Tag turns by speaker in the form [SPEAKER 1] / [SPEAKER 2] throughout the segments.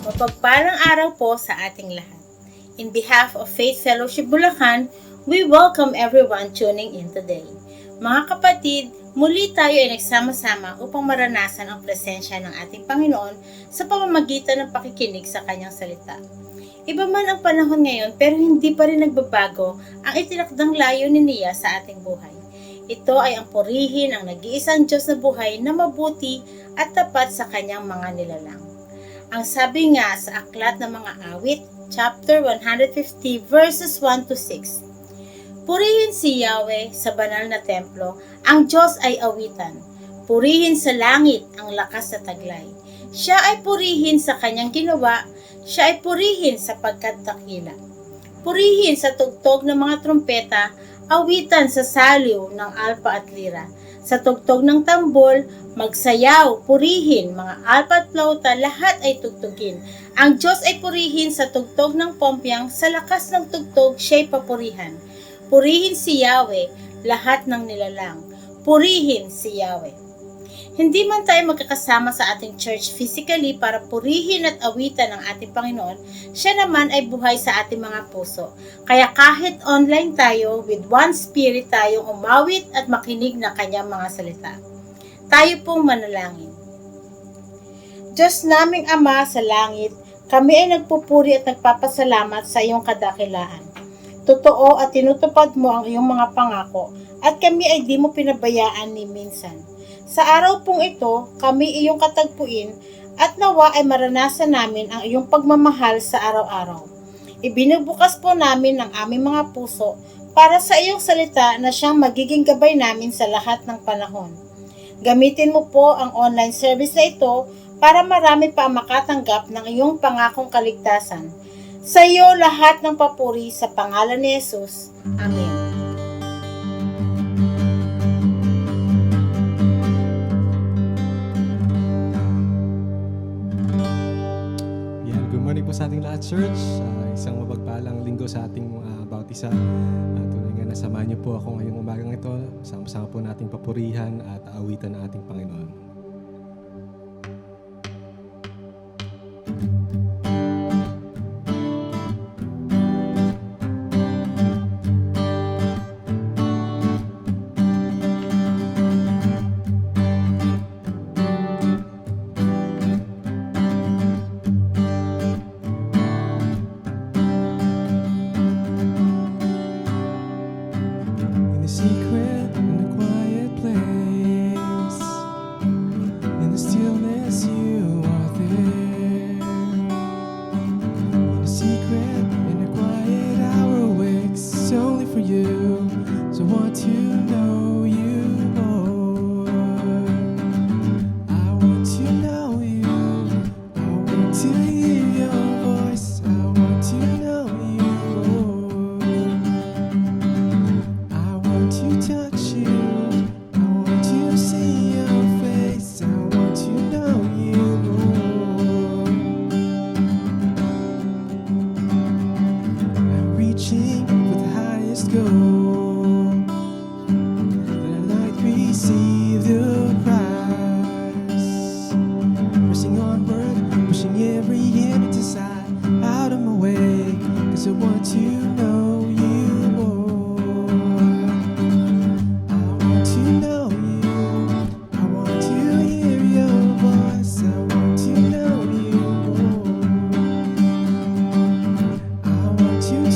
[SPEAKER 1] Mapagpalang araw po sa ating lahat. In behalf of Faith Fellowship Bulacan, we welcome everyone tuning in today. Mga kapatid, muli tayo ay nagsama-sama upang maranasan ang presensya ng ating Panginoon sa pamamagitan ng pakikinig sa Kanyang salita. Iba man ang panahon ngayon pero hindi pa rin nagbabago ang itinakdang layunin niya sa ating buhay. Ito ay ang purihin ang nag-iisang Diyos na buhay na mabuti at tapat sa Kanyang mga nilalang. Ang sabi nga sa Aklat ng Mga Awit, chapter 150, verses 1 to 6. Purihin si Yahweh sa banal na templo, ang Diyos ay awitan. Purihin sa langit ang lakas na taglay. Siya ay purihin sa kanyang ginawa, siya ay purihin sapagkat dakila. Purihin sa tugtog ng mga trumpeta, awitan sa saliw ng alpa at lira. Sa tugtog ng tambol, magsayaw, purihin, mga alpa at flauta, lahat ay tugtugin. Ang Diyos ay purihin sa tugtog ng pompyang, sa lakas ng tugtog siya'y papurihan. Purihin si Yahweh, lahat ng nilalang. Purihin si Yahweh. Hindi man tayo magkakasama sa ating church physically para purihin at awitan ang ating Panginoon, siya naman ay buhay sa ating mga puso. Kaya kahit online tayo, with one spirit tayong umawit at makinig na kanyang mga salita. Tayo pong manalangin. Diyos naming Ama sa langit, kami ay nagpupuri at nagpapasalamat sa iyong kadakilaan. Totoo at tinutupad mo ang iyong mga pangako at kami ay di mo pinabayaan ni minsan. Sa araw pong ito, kami iyong katagpuin at nawa ay maranasan namin ang iyong pagmamahal sa araw-araw. Ibinubukas po namin ang aming mga puso para sa iyong salita na siyang magiging gabay namin sa lahat ng panahon. Gamitin mo po ang online service na ito para marami pa ang makatanggap ng iyong pangakong kaligtasan. Sa iyo lahat ng papuri sa pangalan ni Jesus. Amen.
[SPEAKER 2] Good morning po sa ating lahat, church. Isang mapagpalang linggo sa ating bautisa. Tunay nga nasamahan niyo po ako ngayong umagang ito. Sama-sama po nating papurihan at aawitan ng ating Panginoon. Secret in a quiet place, in the stillness you are there. In a secret, in a quiet hour wakes only for you. So I want to know you more. I want to know you. I want to hear your voice. I want to know you more. To touch you, I want to see your face, I want to know you more. I'm reaching for the highest goal, that I might receive the prize. Pressing onward, pushing every enemy aside, out of my way, 'cause I want to know you more. You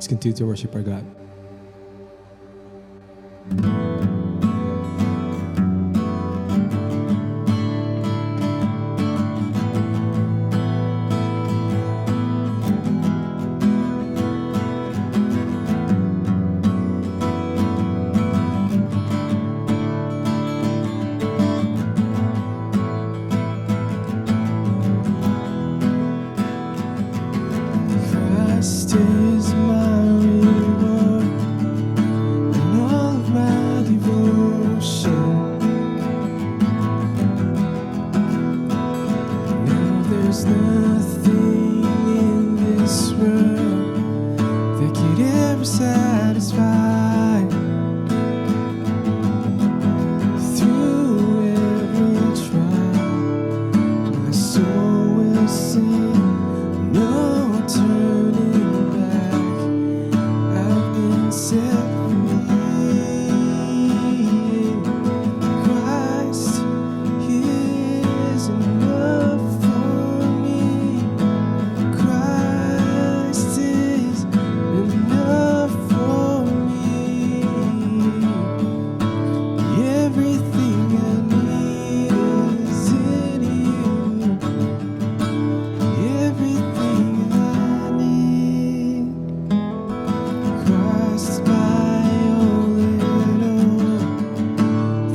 [SPEAKER 2] continue to worship our God. Christ is my reward and all of my devotion. Now there's nothing in this world that could ever satisfy. Through every trial, my soul will sing. No turning back, I've been set free. Christ is enough for me. Christ is enough for me. Everything I need is in you. Everything I need, Christ my all in all,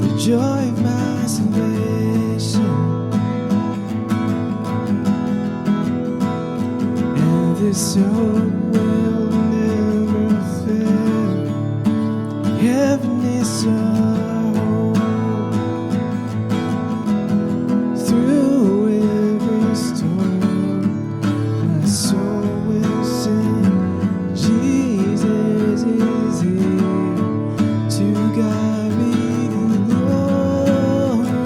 [SPEAKER 2] the joy of my salvation, and this hope will never fail. Heaven is our home. Through every storm, my soul will sing. Jesus is here to guide me to glory.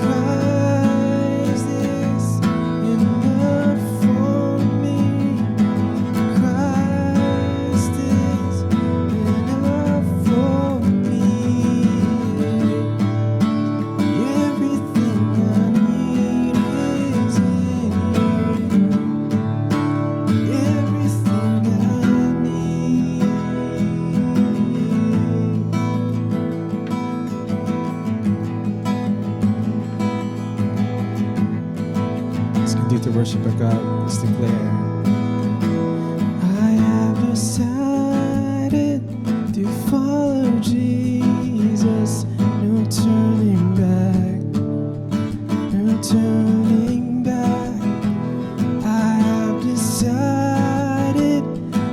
[SPEAKER 2] Christ is enough for me. Christ is enough for me. Everything I need is in you. Everything I need. Let's continue to worship our God. Let's declare. I have decided to follow Jesus. No turning back. No turning back. I have decided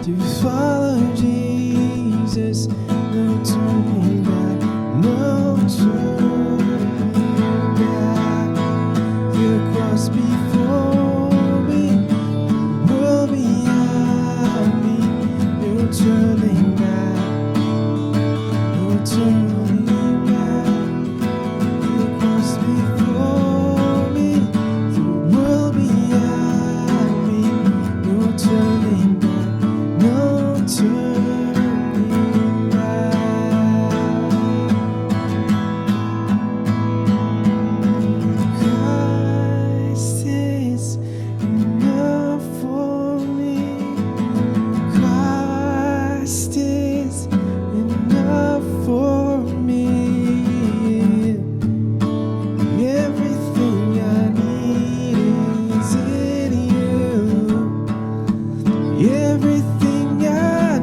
[SPEAKER 2] to follow Jesus. No turning back. No turning back. The cross before me, the world behind me. No turning back. No turning back. The cross before me, the world behind me. No turning back, no turning back. Christ is enough for me. Christ is enough for me. Everything I need is in you. Everything I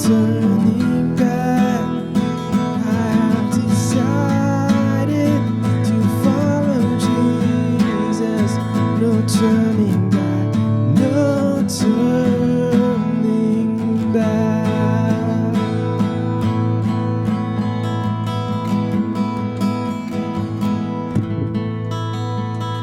[SPEAKER 2] turning back. I have decided to follow Jesus. No turning back, no turning back.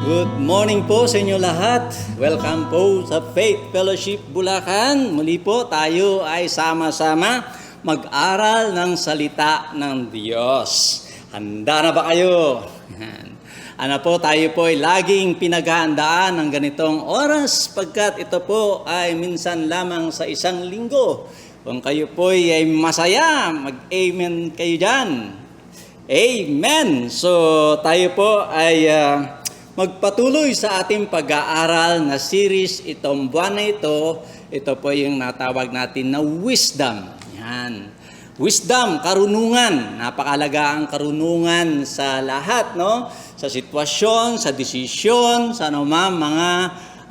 [SPEAKER 3] Good morning po sa inyo lahat. Welcome po sa Faith Fellowship Bulacan. Muli po tayo ay sama-sama mag-aral ng salita ng Diyos. Handa na ba kayo? Yan. Ano po, tayo po ay laging pinaghahandaan ng ganitong oras pagkat ito po ay minsan lamang sa isang linggo. Kung kayo po ay masaya, mag-amen kayo dyan. Amen! So tayo po ay magpatuloy sa ating pag-aaral na series itong buwan na ito. Ito po yung natawag natin na wisdom. Yan. Wisdom, karunungan. Napakalaga ang karunungan sa lahat, no? Sa sitwasyon, sa desisyon, sa anumang mga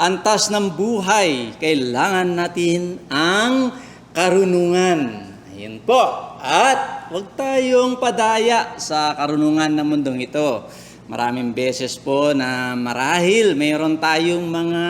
[SPEAKER 3] antas ng buhay. Kailangan natin ang karunungan. Ayun po. At huwag tayong padaya sa karunungan ng mundong ito. Maraming beses po na marahil mayroon tayong mga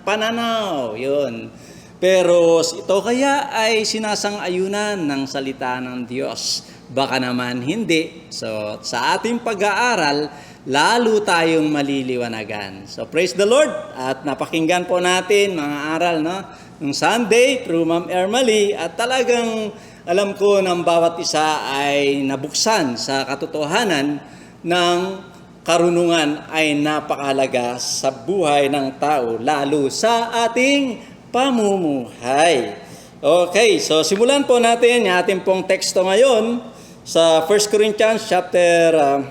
[SPEAKER 3] pananaw, yun. Pero ito kaya ay sinasang-ayunan ng salita ng Diyos. Baka naman hindi. So sa ating pag-aaral, lalo tayong maliliwanagan. So praise the Lord at napakinggan po natin mga aral, no? Nung Sunday through Ma'am Ermalie at talagang alam ko ng bawat isa ay nabuksan sa katotohanan ng karunungan ay napakahalaga sa buhay ng tao, lalo sa ating pamumuhay. Okay, so simulan po natin yung ating pong teksto ngayon sa 1 Corinthians chapter,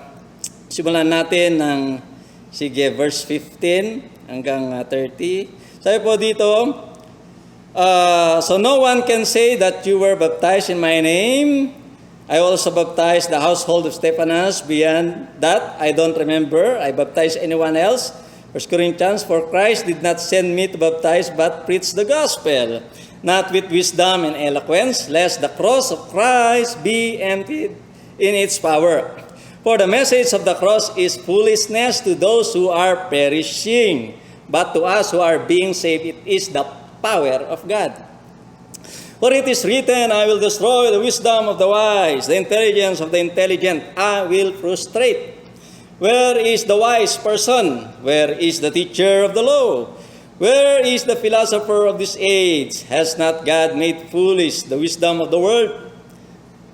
[SPEAKER 3] simulan natin ng, verse 15 hanggang 30. Sabi po dito, so no one can say that you were baptized in my name. I also baptized the household of Stephanas. Beyond that, I don't remember I baptized anyone else. 1 Corinthians, for Christ did not send me to baptize, but preach the gospel, not with wisdom and eloquence, lest the cross of Christ be emptied in its power. For the message of the cross is foolishness to those who are perishing, but to us who are being saved, it is the power of God. For it is written, I will destroy the wisdom of the wise, the intelligence of the intelligent I will frustrate. Where is the wise person? Where is the teacher of the law? Where is the philosopher of this age? Has not God made foolish the wisdom of the world?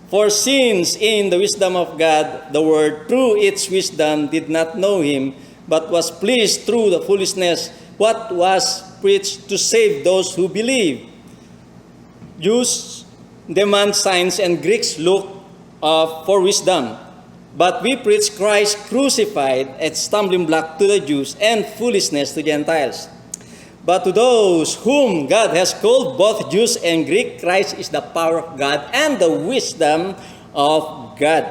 [SPEAKER 3] For since in the wisdom of God, the world through its wisdom did not know him, but was pleased through the foolishness what was preached to save those who believe. Jews demand signs and Greeks look for wisdom. But we preach Christ crucified, a stumbling block to the Jews and foolishness to Gentiles. But to those whom God has called, both Jews and Greek, Christ is the power of God and the wisdom of God.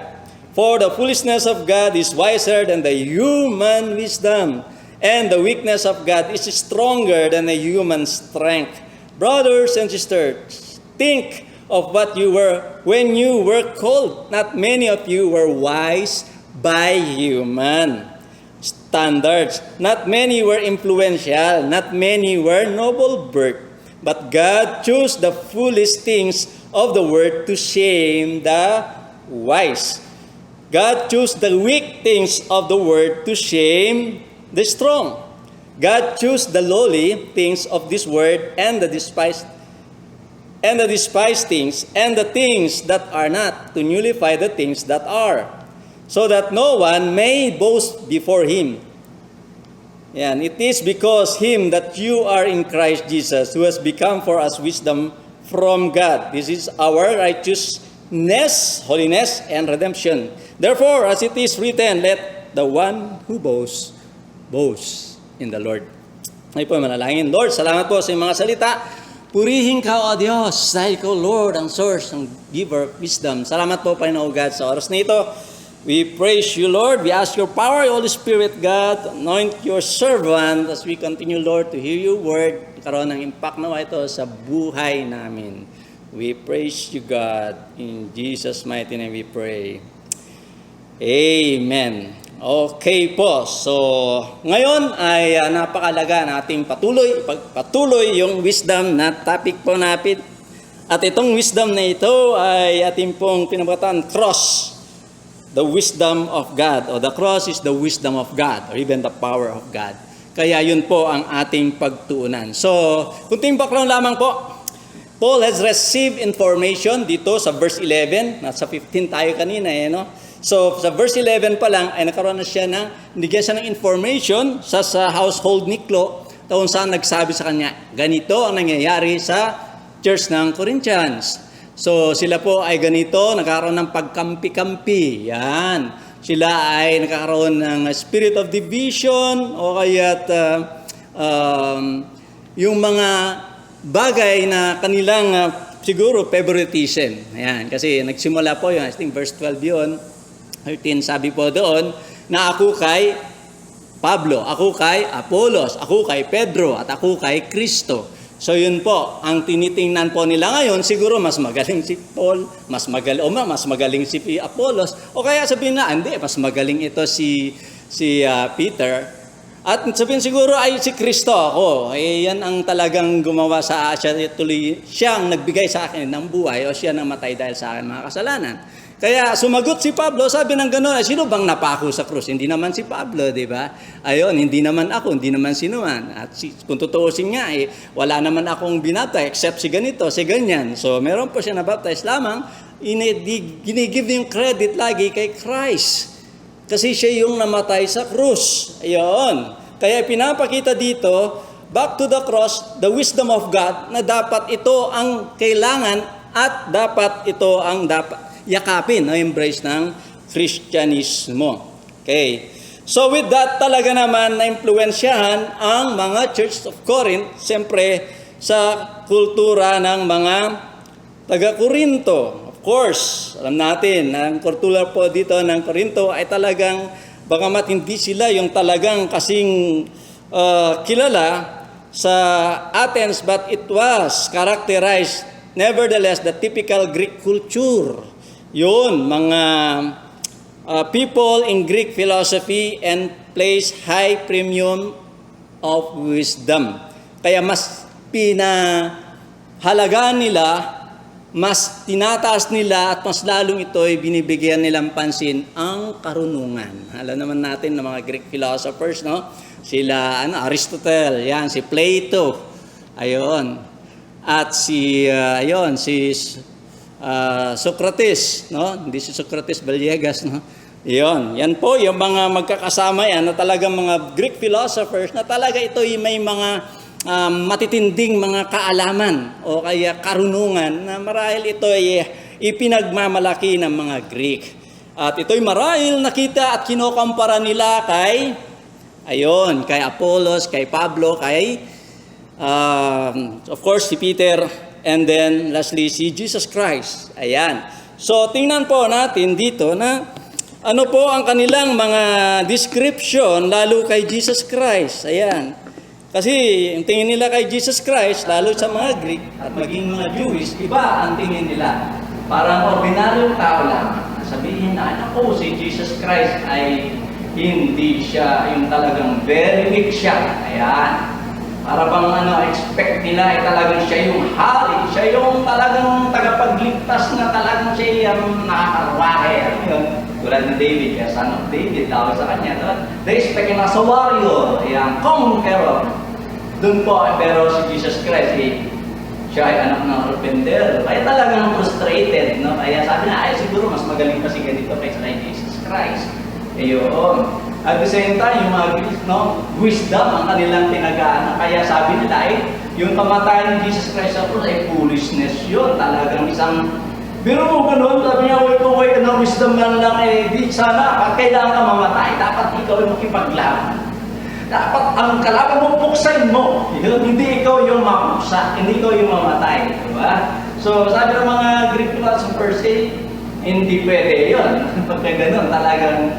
[SPEAKER 3] For the foolishness of God is wiser than the human wisdom, and the weakness of God is stronger than the human strength. Brothers and sisters, think of what you were when you were called. Not many of you were wise by human standards. Not many were influential. Not many were noble birth. But God chose the foolish things of the world to shame the wise. God chose the weak things of the world to shame the strong. God chose the lowly things of this world and the despised things, and the things that are not, to nullify the things that are, so that no one may boast before him. And it is because him that you are in Christ Jesus, who has become for us wisdom from God. This is our righteousness, holiness, and redemption. Therefore, as it is written, let the one who boasts, boast in the Lord. Ay po, manalangin. Lord, salamat po sa iyong mga salita. Purihin ka, O Diyos, dahil ko, Lord, ang source, ang giver of wisdom. Salamat po, Panginoon God, sa oras na ito. We praise you, Lord. We ask your power, Holy Spirit, God, anoint your servant as we continue, Lord, to hear your word. Karoon ng impact na ito sa buhay namin. We praise you, God. In Jesus' mighty name we pray. Amen. Okay po. So, ngayon ay napakalaga nating patuloy yung wisdom na topic po natin. At itong wisdom na ito ay ating pong pinabatan cross. The wisdom of God, or the cross is the wisdom of God, or even the power of God. Kaya yun po ang ating pagtuunan. So, kunting background lamang po. Paul has received information dito sa verse 11. Nasa 15 tayo kanina, no? So, sa verse 11 pa lang, ay nagkaroon na siya nigyan siya ng information sa household ni Chloe, kung saan nagsabi sa kanya, ganito ang nangyayari sa church ng Corinthians. So, sila po ay ganito, nagkaroon ng pagkampi-kampi. Yan. Sila ay nagkakaroon ng spirit of division o kaya't yung mga bagay na kanilang siguro favoritism. Ayan, kasi nagsimula po yun, I think verse 12 yun, 13, sabi po doon, na ako kay Pablo, ako kay Apollos, ako kay Pedro, at ako kay Kristo. So yun po, ang tinitingnan po nila ngayon, siguro mas magaling si Paul, mas magaling si Apollos, o kaya sabihin na, hindi, mas magaling ito si Peter. At sabihin siguro ay si Kristo ako. Yan ang talagang gumawa sa siyang nagbigay sa akin ng buhay o siya namatay dahil sa akin mga kasalanan. Kaya sumagot si Pablo, sabi ng gano'n, sino bang napako sa krus? Hindi naman si Pablo, di ba? Ayun, hindi naman ako, hindi naman sino man. At kung tutuusin nga, wala naman akong binaptize except si ganito, si ganyan. So meron po siya nabaptize lamang, ginigive yung credit lagi kay Christ. Kasi siya yung namatay sa krus. Ayun. Kaya pinapakita dito, back to the cross, the wisdom of God, na dapat ito ang kailangan at dapat ito ang dapat yakapin, embrace ng Kristyanismo. Okay. So with that, talaga naman na-impluensyahan ang mga Church of Corinth, siyempre sa kultura ng mga taga-Korinto. Of course, alam natin, ang kultura po dito ng Korinto ay talagang, bagamat hindi sila yung talagang kasing kilala sa Athens, but it was characterized, nevertheless, the typical Greek culture. Yun, mga people in Greek philosophy and place high premium of wisdom. Kaya mas pinahalagaan nila, mas tinataas nila at mas lalong ito ay binibigyan nilang pansin ang karunungan. Alam naman natin ng mga Greek philosophers, no? Sila Aristotle, yan, si Plato. Ayun. At si Socrates, no? Hindi si Socrates Villegas, no? Yan po yung mga magkakasama yan na talagang mga Greek philosophers na talaga ito may mga matitinding mga kaalaman o kaya karunungan na marahil ito ay ipinagmamalaki ng mga Greek. At ito'y marahil nakita at kinukumpara nila kay Apollos, kay Pablo, kay of course si Peter, and then lastly si Jesus Christ. Ayan. So tingnan po natin dito na ano po ang kanilang mga description lalo kay Jesus Christ. Ayan. Kasi ang tingin nila kay Jesus Christ, lalo sa mga Greek at maging mga Jewish, iba ang tingin nila. Parang ordinaryong tao lang. Sabihin na, si Jesus Christ ay hindi siya yung talagang very weak siya. Ayan. Para bang expect nila ay talagang siya yung hari, siya yung talagang tagapagligtas na talagang siya yung nakakarwahe. Tulad ni David, son of David, tawag sa kanya. They expect him as a warrior, conqueror. Doon po, pero si Jesus Christ, siya ay anak ng carpenter. Kaya talagang frustrated, no? Kaya sabi na, siguro mas magaling pa si ganito kaysa kay Jesus Christ. Ayun. At the same time, yung mga wisdom ang kanilang tinagaan. Kaya sabi nila, yung kamatayan ni Jesus Christ sa krus ay foolishness yun. Talagang isang, biro mo ganun, sabi niya, wait, wisdom man lang, di sana, kailangan ka mamatay, dapat ikaw ay makipaglaban. Dapat ang kalaban mo, puksain mo. Hindi ikaw yung mapuksa, hindi ikaw yung mamatay. Diba? So, sabi ng mga Greek philosophers, hindi pwede yun. Pagka ganun, talagang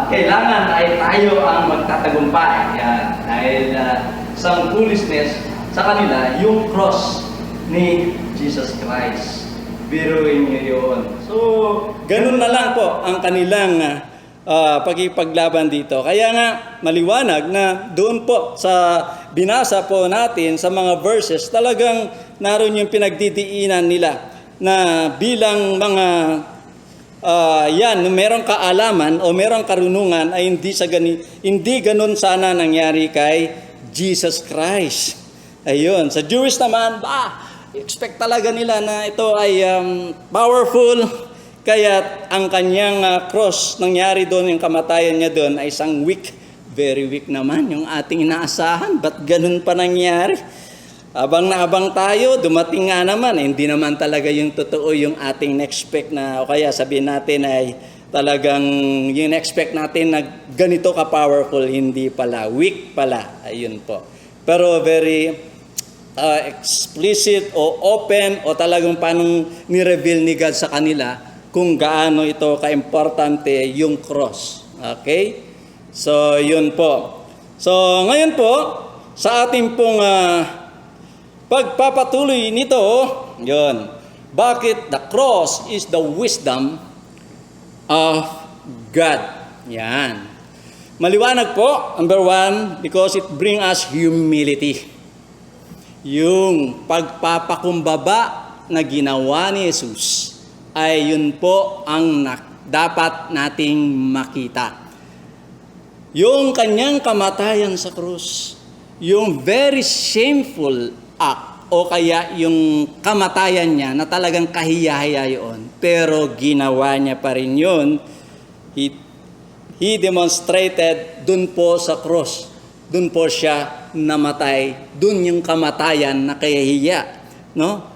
[SPEAKER 3] kailangan ay tayo ang magtatagumpay. Yan. Dahil isang foolishness sa kanila, yung cross ni Jesus Christ. Biruin niyo yun. So, ganun na lang po ang kanilang pagkipaglaban dito. Kaya nga, maliwanag na doon po sa binasa po natin sa mga verses, talagang naroon yung pinagdidiinan nila na bilang mga merong kaalaman o merong karunungan ay hindi ganun sana nangyari kay Jesus Christ. Ayun, sa Jewish naman, expect talaga nila na ito ay powerful. Kaya ang kanyang cross, nangyari doon, yung kamatayan niya doon ay isang weak. Very weak naman yung ating inaasahan. Ba't ganun pa nangyari? Abang na abang tayo, dumating nga naman. Hindi naman talaga yung totoo yung ating na-expect na, o kaya sabihin natin ay talagang yung na-expect natin na ganito ka-powerful, hindi pala. Weak pala. Ayun po. Pero very explicit o open o talagang paano ni-reveal ni God sa kanila kung gaano ito ka-importante yung cross. Okay? So, yun po. So, ngayon po, sa ating pong pagpapatuloy nito, yun, bakit the cross is the wisdom of God. Yan. Maliwanag po, number one, because it brings us humility. Yung pagpapakumbaba na ginawa ni Jesus ay yun po ang dapat nating makita. Yung kanyang kamatayan sa krus, yung very shameful act o kaya yung kamatayan niya na talagang kahiya-hiya yun, pero ginawa niya pa rin yun. He demonstrated dun po sa krus. Dun po siya namatay. Dun yung kamatayan na kahihiya. No?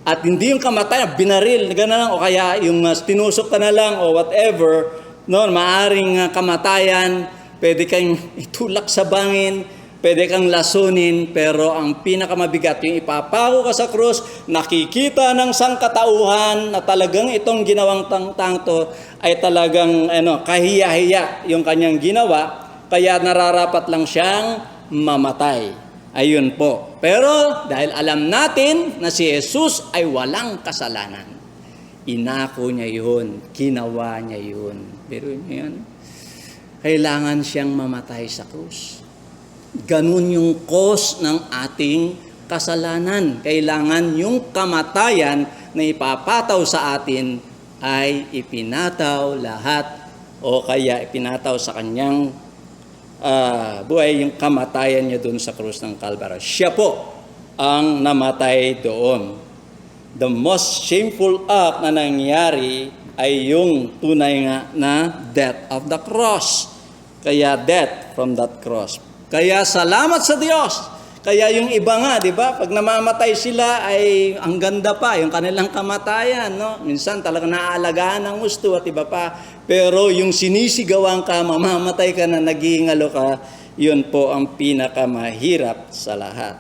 [SPEAKER 3] At hindi yung kamatayan, binaril, gano'n lang, o kaya yung tinusok ka na lang o whatever, no? Maaring kamatayan, pwede kang itulak sa bangin, pwede kang lasunin, pero ang pinakamabigat, yung ipapako ka sa krus, nakikita ng sangkatauhan na talagang itong ginawang tangto ay talagang kahiya-hiya yung kanyang ginawa, kaya nararapat lang siyang mamatay. Ayun po. Pero dahil alam natin na si Jesus ay walang kasalanan, inako niya yun, ginawa niya yun. Pero yun, kailangan siyang mamatay sa krus. Ganun yung cause ng ating kasalanan. Kailangan yung kamatayan na ipapataw sa atin ay ipinataw lahat o kaya ipinataw sa kanyang buhay, yung kamatayan niya doon sa krus ng Calvary. Siya po ang namatay doon. The most shameful act na nangyari ay yung tunay nga na death of the cross. Kaya death from that cross. Kaya salamat sa Diyos. Kaya yung iba nga, di ba, pag namamatay sila ay ang ganda pa, yung kanilang kamatayan, no? Minsan talaga naaalagaan ng gusto at iba pa. Pero yung sinisigawan ka, mamamatay ka na nagingalo ka, yun po ang pinakamahirap sa lahat.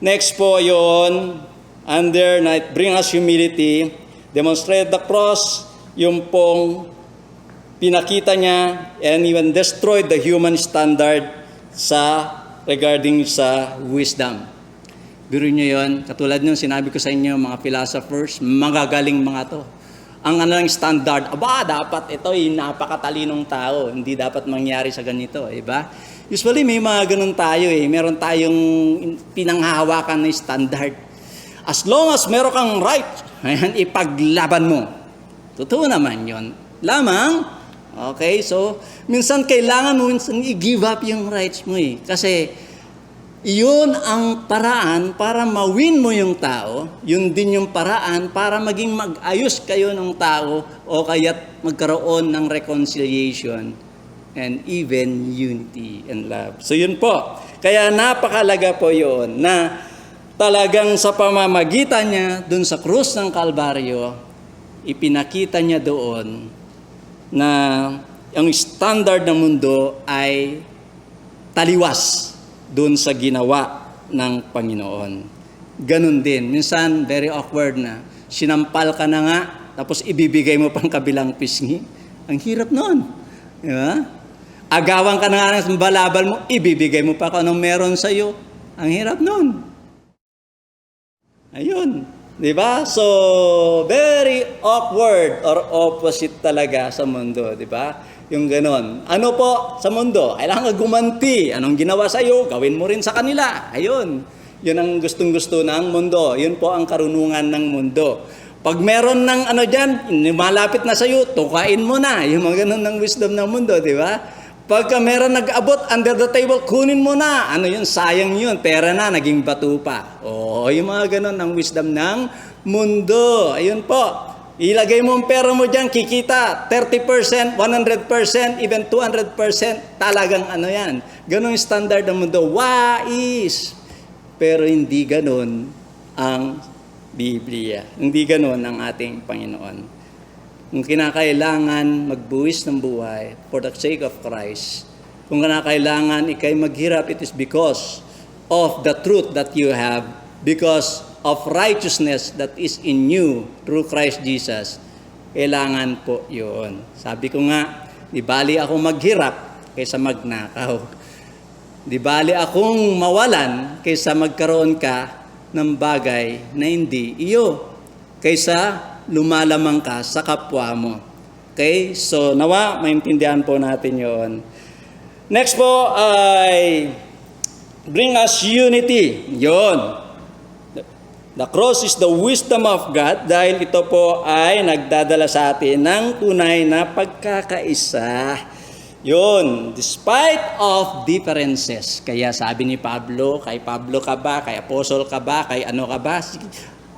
[SPEAKER 3] Next po yun, under na it bring us humility, demonstrate the cross, yung pong pinakita niya and even destroyed the human standard regarding sa wisdom. Biro niyo yun, katulad nung sinabi ko sa inyo, mga philosophers, magagaling mga to. Ang standard, dapat ito ay napakatalinong tao, hindi dapat mangyari sa ganito, ba? Usually may mga ganun tayo meron tayong pinanghahawakan na standard. As long as meron kang right, ipaglaban mo. Totoo naman yun. Lamang, okay, so minsan kailangan mo i-give up yung rights mo kasi iyon ang paraan para ma-win mo yung tao, yun din yung paraan para maging mag-ayos kayo ng tao o kaya't magkaroon ng reconciliation and even unity and love. So yun po. Kaya napakalaga po yun na talagang sa pamamagitan niya dun sa krus ng Kalbaryo, ipinakita niya doon na ang standard ng mundo ay taliwas doon sa ginawa ng Panginoon. Ganun din. Minsan, very awkward na. Sinampal ka na nga, tapos ibibigay mo pang kabilang pisngi. Ang hirap nun. Diba? Agawan ka na nga ng balabal mo, ibibigay mo pa kung anong meron sa'yo. Ang hirap nun. Ayun. Di ba? So, very awkward or opposite talaga sa mundo. Di ba? Yung ganon. Ano po sa mundo? Kailangan gumanti. Anong ginawa sa iyo, gawin mo rin sa kanila. Ayun. Yun ang gustong-gusto ng mundo. Yun po ang karunungan ng mundo. Pag meron ng ano dyan, malapit na sa iyo, tukain mo na. Yung mga ganon ng wisdom ng mundo. Di ba? Pagka meron nag-abot under the table, kunin mo na. Ano yun? Sayang yun. Pera na, naging bato pa. Oo, yung mga ganun ng wisdom ng mundo. Ayun po. Ilagay mo ang pera mo dyan, kikita. 30%, 100%, even 200%. Talagang ano yan. Ganun yung standard ng mundo. Wais. Pero hindi ganun ang Biblia. Hindi ganun ang ating Panginoon. Kung kinakailangan magbuwis ng buhay for the sake of Christ, kung kinakailangan ikay maghirap, it is because of the truth that you have, because of righteousness that is in you through Christ Jesus. Kailangan po yun. Sabi ko nga, di bali ako maghirap kaysa magnakaw. Di bali akong mawalan kaysa magkaroon ka ng bagay na hindi iyo, kaysa lumalamang ka sa kapwa mo. Okay? So, nawa, maintindihan po natin yon. Next po ay bring us unity. Yon. The cross is the wisdom of God dahil ito po ay nagdadala sa atin ng tunay na pagkakaisa. Yon. Despite of differences. Kaya sabi ni Pablo, kay Pablo ka ba, kay Apostle ka ba, kay ano ka ba,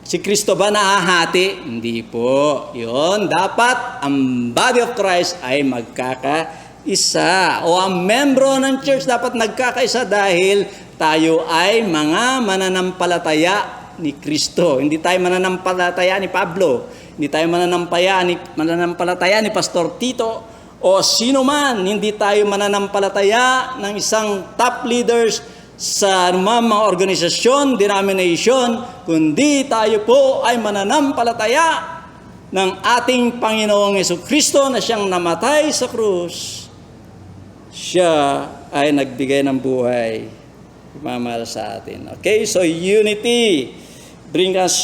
[SPEAKER 3] si Kristo ba nahahati? Hindi po. Yun, dapat ang body of Christ ay magkakaisa. O ang membro ng church dapat nagkakaisa dahil tayo ay mga mananampalataya ni Kristo. Hindi tayo mananampalataya ni Pablo. Hindi tayo mananampalataya ni Pastor Tito o sino man. Hindi tayo mananampalataya ng isang top leaders sa mga organisasyon, denomination, kundi tayo po ay mananampalataya ng ating Panginoong Jesucristo na siyang namatay sa krus. Siya ay nagbigay ng buhay, mamahal sa atin. Okay, so unity. Bring us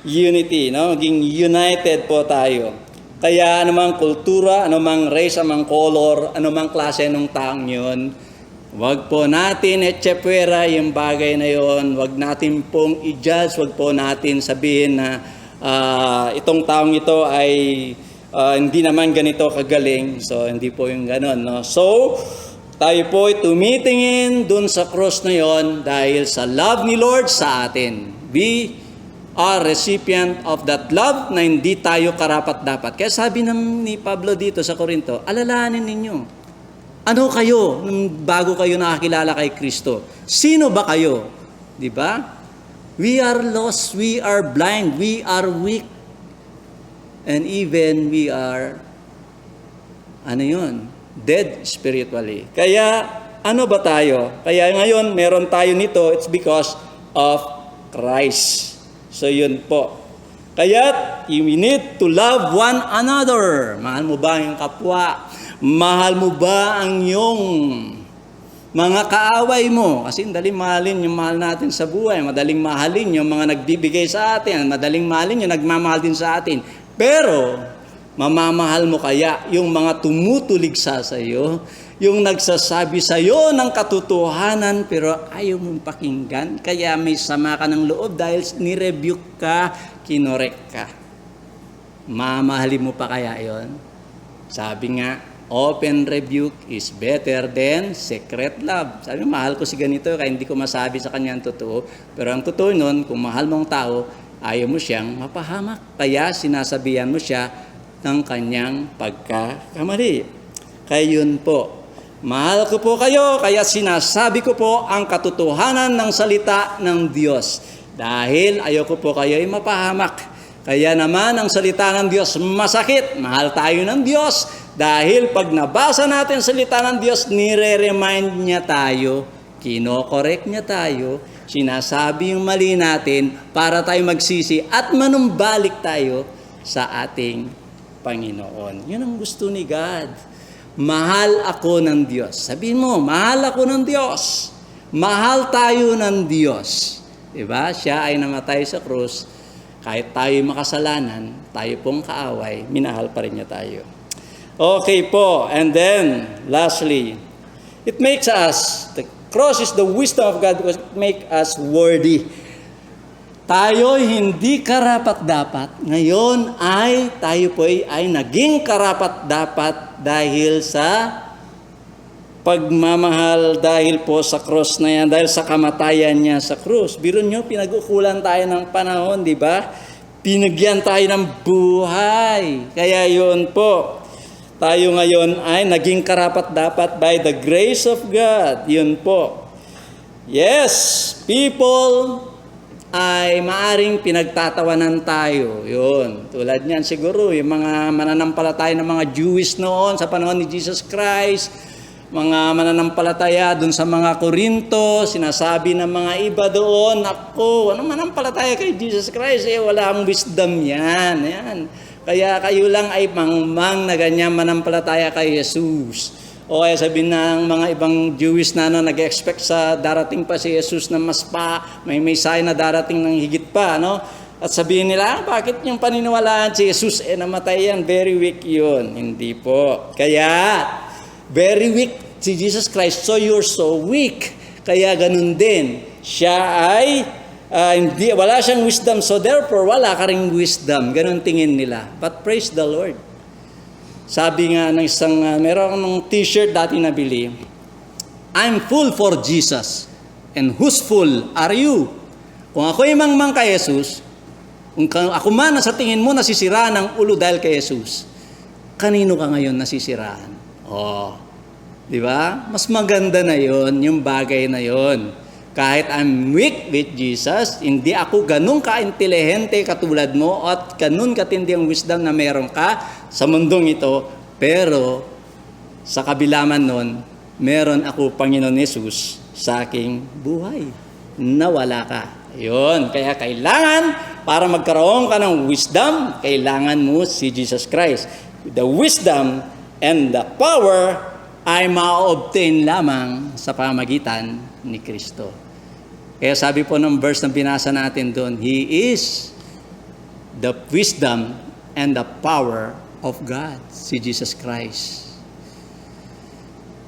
[SPEAKER 3] unity, no? Maging united po tayo. Kaya anumang kultura, anumang race, anumang color, anumang klase ng taong yun, wag po natin etsepwera yung bagay na yon. Wag natin pong i-judge. Wag po natin sabihin na itong taong ito ay hindi naman ganito kagaling. So, hindi po yung ganon. No? So, tayo po ay tumitingin dun sa cross na yon dahil sa love ni Lord sa atin. We are recipient of that love na hindi tayo karapat-dapat. Kaya sabi ni Pablo dito sa Corinto, alalahanin ninyo. Ano kayo nung bago kayo nakakilala kay Kristo? Sino ba kayo? Di ba? We are lost, we are blind, we are weak. And even we are, dead spiritually. Kaya, ano ba tayo? Kaya ngayon, meron tayo nito, it's because of Christ. So, yun po. Kaya, we need to love one another. Mahal mo ba yung kapwa? Mahal mo ba ang iyong mga kaaway mo? Kasi madaling mahalin yung mahal natin sa buhay. Madaling mahalin yung mga nagbibigay sa atin. Madaling mahalin yung nagmamahal din sa atin. Pero, mamamahal mo kaya yung mga tumutuligsa sa iyo, yung nagsasabi sa iyo ng katotohanan pero ayaw mong pakinggan, kaya may sama ka ng loob dahil nirebuke ka, kinorek ka. Mamahalin mo pa kaya yon? Sabi nga, open rebuke is better than secret love. Sabi, mahal ko si ganito, kaya hindi ko masabi sa kanya ang totoo. Pero ang totoo nun, kung mahal mong tao, ayaw mo siyang mapahamak. Kaya sinasabihan mo siya ng kanyang pagkakamali. Kaya yun po. Mahal ko po kayo, kaya sinasabi ko po ang katotohanan ng salita ng Diyos. Dahil ayoko po kayo ay mapahamak. Kaya naman ang salita ng Diyos masakit. Mahal tayo ng Diyos dahil pag nabasa natin ang salita ng Diyos, nire-remind niya tayo, kino-correct niya tayo, sinasabi yung mali natin para tayo magsisi at manumbalik tayo sa ating Panginoon. Yun ang gusto ni God. Mahal ako ng Diyos. Sabihin mo, mahal ako ng Diyos. Mahal tayo ng Diyos. Diba? Siya ay namatay sa krus. Kahit tayo makasalanan, tayo pong kaaway, minahal pa rin niya tayo. Okay po. And then, lastly, it makes us, the cross is the wisdom of God because it makes us worthy. Tayo hindi karapat-dapat. Ngayon tayo po ay naging karapat-dapat dahil sa pagmamahal, dahil po sa cross na yan, dahil sa kamatayan niya sa cross. Biro nyo, pinag-ukulan tayo ng panahon, di ba? Pinagyan tayo ng buhay. Kaya yun po, tayo ngayon ay naging karapat-dapat by the grace of God. Yun po. Yes, people ay maaring pinagtatawanan tayo. Yun. Tulad niyan siguro, yung mga mananampalataya ng mga Jewish noon sa panahon ni Jesus Christ, mga mananampalataya dun sa mga Korinto, sinasabi ng mga iba doon, ako, ano mananampalataya kay Jesus Christ? Walang wisdom yan. Yan. Kaya kayo lang ay mangmang na ganyan manampalataya kay Jesus. O kaya sabihin ng mga ibang Jewish na nag-expect sa darating pa si Jesus na mas pa, may sign na darating ng higit pa, no? At sabihin nila, bakit yung paniniwalaan si Jesus, namatay yan, very weak yun. Hindi po. Kaya, very weak si Jesus Christ, so you're so weak. Kaya ganun din. Siya ay, wala siyang wisdom, so therefore, wala ka ring wisdom. Ganun tingin nila. But praise the Lord. Sabi nga ng isang, meron ng t-shirt dati nabili, I'm full for Jesus. And whose full are you? Kung ako'y mangmang kay Jesus, kung ako man sa tingin mo nasisiraan ng ulo dahil kay Jesus, kanino ka ngayon nasisiraan? Di ba? Mas maganda na yon, yung bagay na yon. Kahit I'm weak with Jesus, hindi ako ganun ka-intelihente katulad mo at ganun katindi ang wisdom na meron ka sa mundong ito. Pero sa kabila man nun, meron ako Panginoon Jesus sa aking buhay. Nawala ka. Yun. Kaya kailangan, para magkaroon ka ng wisdom, kailangan mo si Jesus Christ. The wisdom and the power ay ma-obtain lamang sa pamagitan ni Kristo. Kaya sabi po ng verse na binasa natin doon, He is the wisdom and the power of God, si Jesus Christ.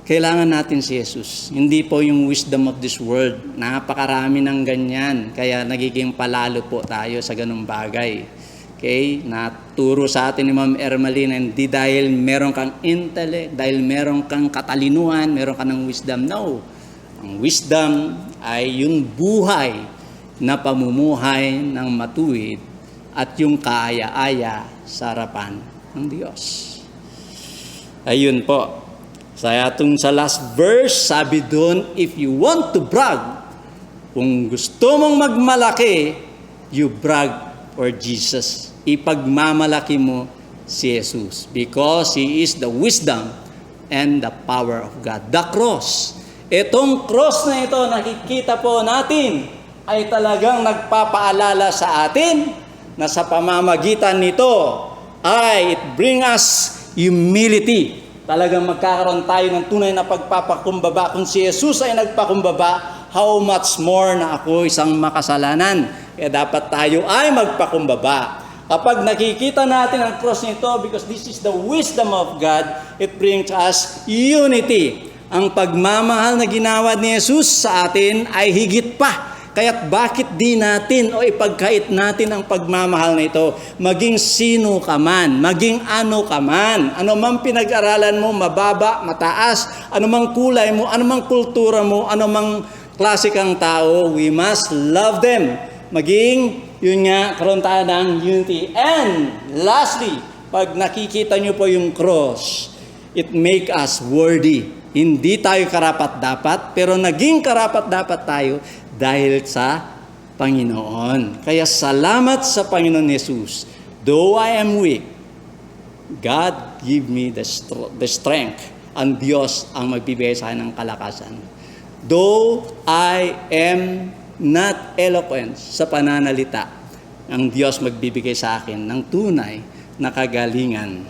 [SPEAKER 3] Kailangan natin si Jesus. Hindi po yung wisdom of this world. Napakarami ng ganyan. Kaya nagiging palalo po tayo sa ganung bagay. Okay? Naturo sa atin ni Ma'am Ermaline, hindi dahil meron kang intellect, dahil meron kang katalinuhan, meron ka ng wisdom. No. Ang wisdom ay yung buhay na pamumuhay ng matuwid at yung kaaya-aya sa harapan ng Diyos. Ayun po. Sa last verse, sabi doon, if you want to brag, kung gusto mong magmalaki, you brag for Jesus. Ipagmamalaki mo si Jesus because He is the wisdom and the power of God. The cross. Itong cross na ito, nakikita po natin, ay talagang nagpapaalala sa atin na sa pamamagitan nito ay it bring us humility. Talagang magkakaroon tayo ng tunay na pagpapakumbaba. Kung si Jesus ay nagpakumbaba, how much more na ako isang makasalanan. Kaya dapat tayo ay magpakumbaba. Kapag nakikita natin ang cross nito, because this is the wisdom of God, it brings us unity. Ang pagmamahal na ginawa ni Jesus sa atin ay higit pa. Kaya't bakit di natin o ipagkait natin ang pagmamahal na ito? Maging sino ka man, maging ano ka man, ano mang pinag-aralan mo, mababa, mataas, ano mang kulay mo, ano mang kultura mo, ano mang klase kang tao, we must love them. Maging, yun nga, karoon tayo ng unity. And lastly, pag nakikita nyo po yung cross, it make us worthy. Hindi tayo karapat-dapat, pero naging karapat-dapat tayo dahil sa Panginoon. Kaya salamat sa Panginoon Jesus. Though I am weak, God give me the strength. Ang Diyos ang magbibigay sa akin ng kalakasan. Though I am not eloquent sa pananalita, ang Diyos magbibigay sa akin ng tunay na kagalingan.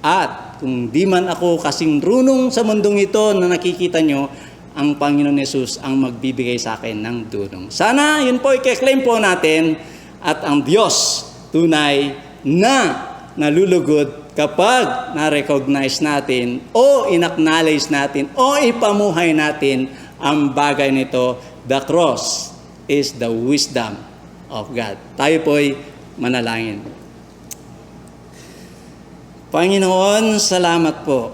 [SPEAKER 3] At kung di man ako kasing runong sa mundong ito na nakikita nyo, ang Panginoon Yesus ang magbibigay sa akin ng tulong. Sana yun po i-claim po natin at ang Diyos tunay na nalulugod kapag na-recognize natin o in-acknowledge natin o ipamuhay natin ang bagay nito. The cross is the wisdom of God. Tayo po'y manalangin. Panginoon, salamat po.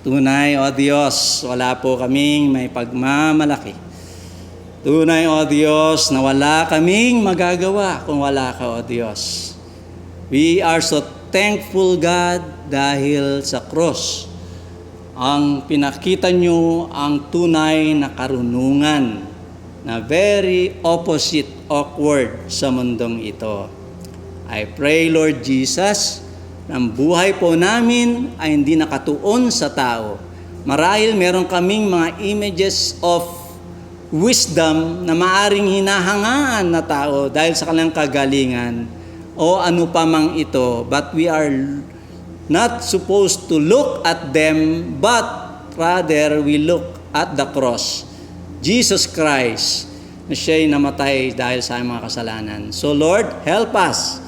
[SPEAKER 3] Tunay, O Diyos, wala po kaming may pagmamalaki. Tunay, O Diyos, na wala kaming magagawa kung wala ka, O Diyos. We are so thankful, God, dahil sa cross, ang pinakita nyo ang tunay na karunungan na very opposite, awkward sa mundong ito. I pray, Lord Jesus, ang buhay po namin ay hindi nakatuon sa tao. Marahil meron kaming mga images of wisdom na maaring hinahangaan na tao dahil sa kanilang kagalingan o ano pa mang ito. But we are not supposed to look at them, but rather we look at the cross. Jesus Christ, na siya'y namatay dahil sa aming mga kasalanan. So Lord, help us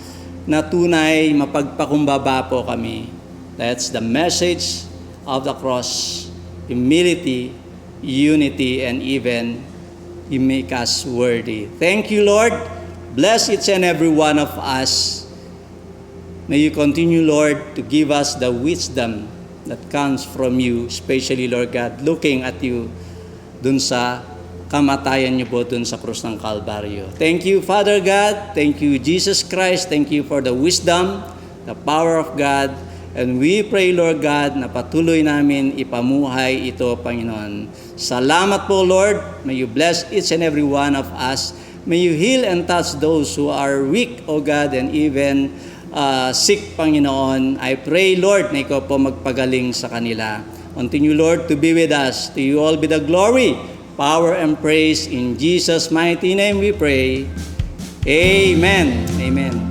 [SPEAKER 3] na tunay mapagpakumbaba po kami. That's the message of the cross. Humility, unity, and even you make us worthy. Thank you, Lord. Bless each and every one of us. May you continue, Lord, to give us the wisdom that comes from you, especially, Lord God, looking at you dun sa kamatayan niyo po dun sa krus ng Kalbaryo. Thank you, Father God. Thank you, Jesus Christ. Thank you for the wisdom, the power of God. And we pray, Lord God, na patuloy namin ipamuhay ito, Panginoon. Salamat po, Lord. May you bless each and every one of us. May you heal and touch those who are weak, O God, and even sick, Panginoon. I pray, Lord, na ikaw po magpagaling sa kanila. Continue, Lord, to be with us. To you all be the glory, power, and praise. In Jesus' mighty name we pray. Amen. Amen.